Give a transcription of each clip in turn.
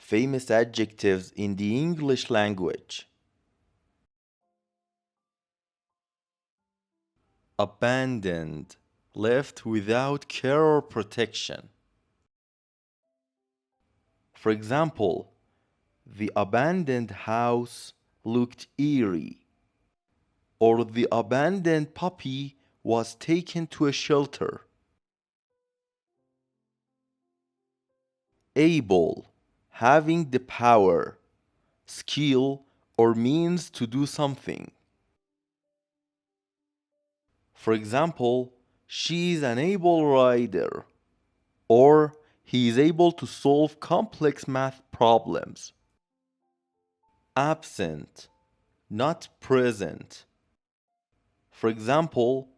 famous adjectives in the English language. Abandoned, left without care or protection. For example, the abandoned house looked eerie, or the abandoned puppy was taken to a shelter. Able, having the power, skill, or means to do something. For example, she is an able writer, or he is able to solve complex math problems. Absent, not present. For example,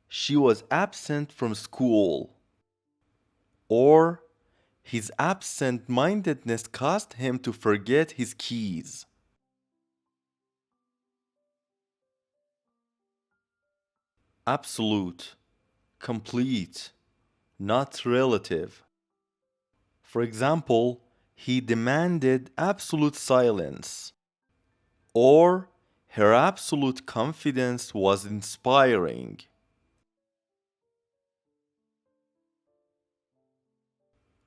she was absent from school, or his absent-mindedness caused him to forget his keys. Absolute, complete, not relative. For example, he demanded absolute silence, or her absolute confidence was inspiring.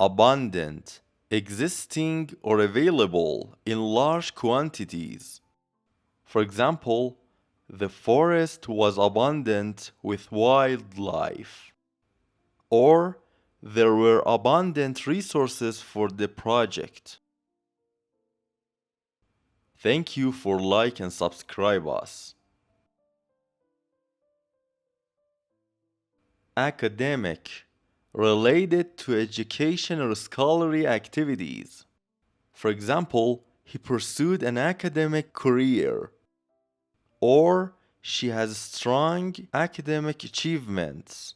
Abundant, existing or available in large quantities. For example, the forest was abundant with wildlife, or there were abundant resources for the project. Thank you for like and subscribe us. Academic, related to education or scholarly activities. For example, he pursued an academic career, or she has strong academic achievements.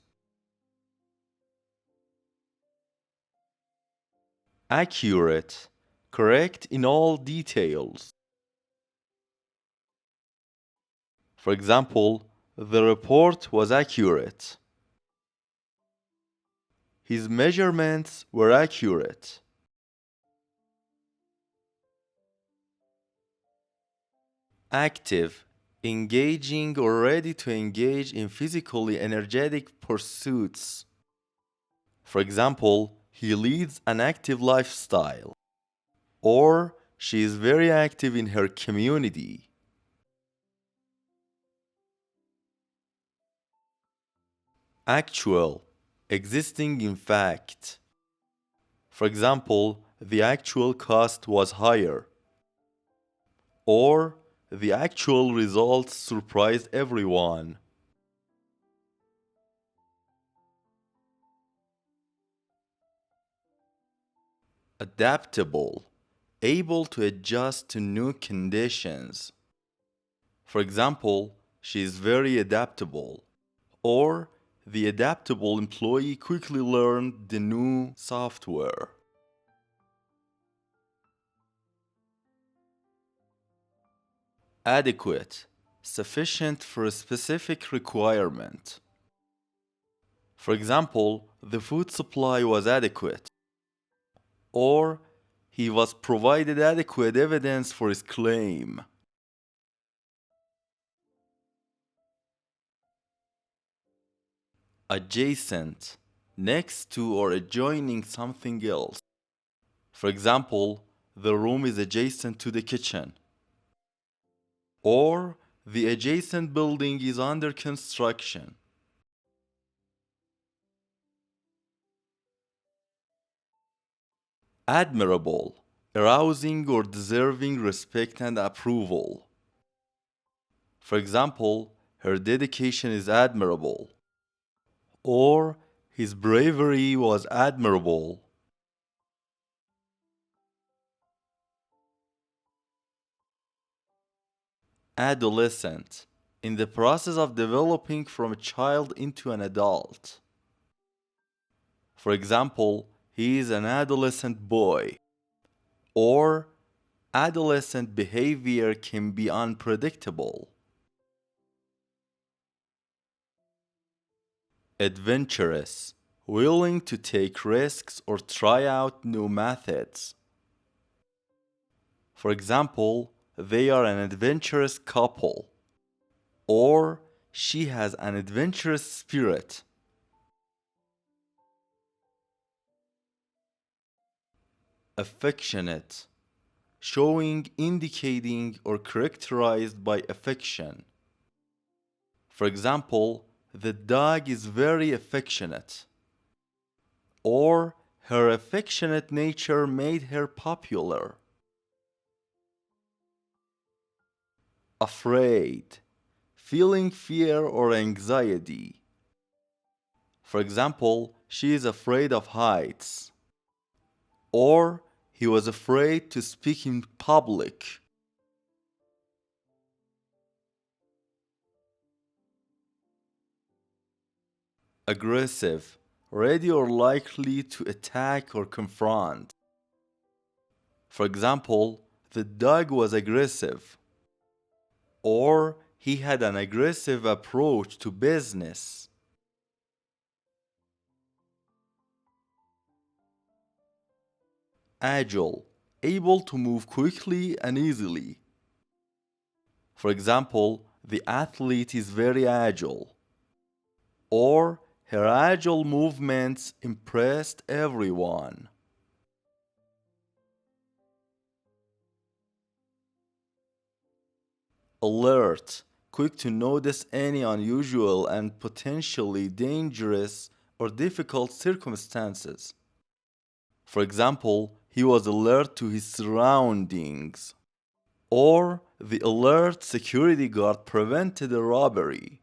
Accurate, correct in all details. For example, the report was accurate. His measurements were accurate. Active, engaging or ready to engage in physically energetic pursuits. For example, he leads an active lifestyle, or she is very active in her community. Actual, existing in fact. For example, the actual cost was higher, or the actual results surprised everyone. Adaptable, able to adjust to new conditions. For example, she is very adaptable, or the adaptable employee quickly learned the new software. Adequate, sufficient for a specific requirement. For example, the food supply was adequate, or he was provided adequate evidence for his claim. Adjacent, next to or adjoining something else. For example, the room is adjacent to the kitchen, or the adjacent building is under construction. Admirable, arousing or deserving respect and approval. For example, her dedication is admirable, or his bravery was admirable. Adolescent, in the process of developing from a child into an adult. For example, he is an adolescent boy, or adolescent behavior can be unpredictable. Adventurous, willing to take risks or try out new methods. For example, they are an adventurous couple. Or she has an adventurous spirit. Affectionate, showing, indicating, or characterized by affection. For example, the dog is very affectionate. Or her affectionate nature made her popular. Afraid, feeling fear or anxiety. For example, she is afraid of heights. Or he was afraid to speak in public. Aggressive, ready or likely to attack or confront. For example, the dog was aggressive. Or he had an aggressive approach to business. Agile, able to move quickly and easily. For example, the athlete is very agile. Or her agile movements impressed everyone. Alert, quick to notice any unusual and potentially dangerous or difficult circumstances. For example, he was alert to his surroundings. Or the alert security guard prevented a robbery.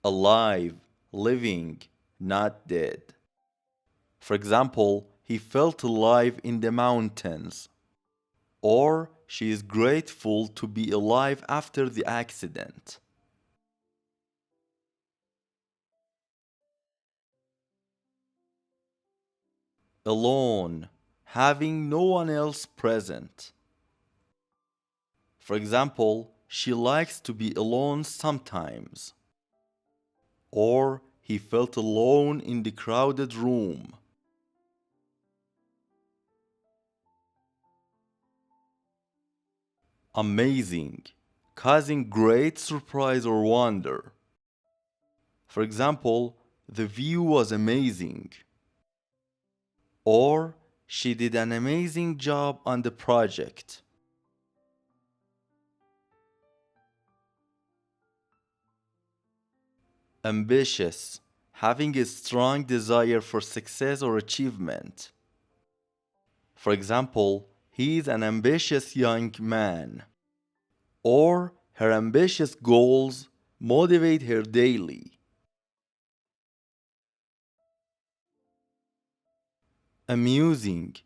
Alive, living, not dead. For example, he felt alive in the mountains. Or she is grateful to be alive after the accident. Alone, having no one else present. For example, she likes to be alone sometimes. Or he felt alone in the crowded room. Amazing, causing great surprise or wonder. For example, the view was amazing. Or she did an amazing job on the project. Ambitious, having a strong desire for success or achievement. For example, he is an ambitious young man. Or her ambitious goals motivate her daily. Amusing,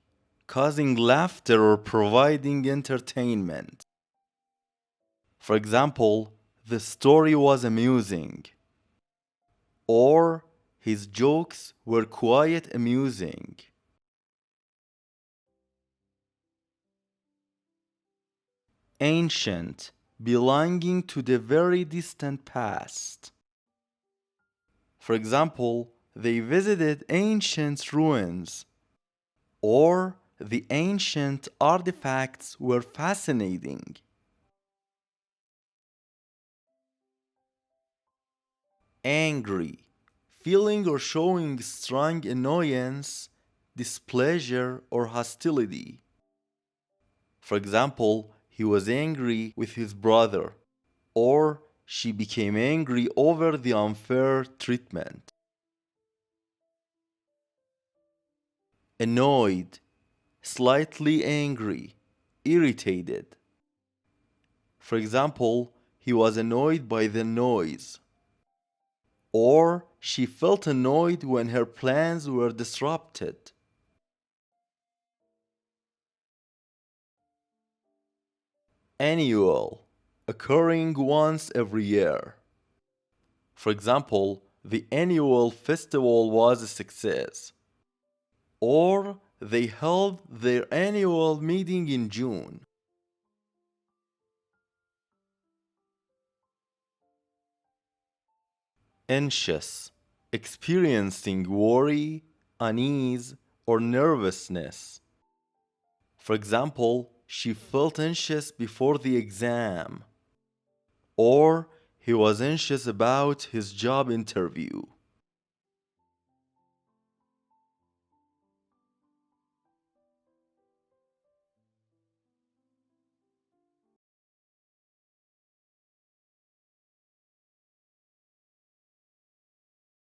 causing laughter or providing entertainment. For example, the story was amusing. Or his jokes were quite amusing. Ancient, belonging to the very distant past. For example, they visited ancient ruins. Or the ancient artifacts were fascinating. Angry, feeling or showing strong annoyance, displeasure, or hostility. For example, he was angry with his brother. Or she became angry over the unfair treatment. Annoyed, slightly angry, irritated. For example, he was annoyed by the noise. Or she felt annoyed when her plans were disrupted. Annual, occurring once every year. For example, the annual festival was a success. Or they held their annual meeting in June. Anxious, experiencing worry, unease, or nervousness. For example, she felt anxious before the exam. Or he was anxious about his job interview.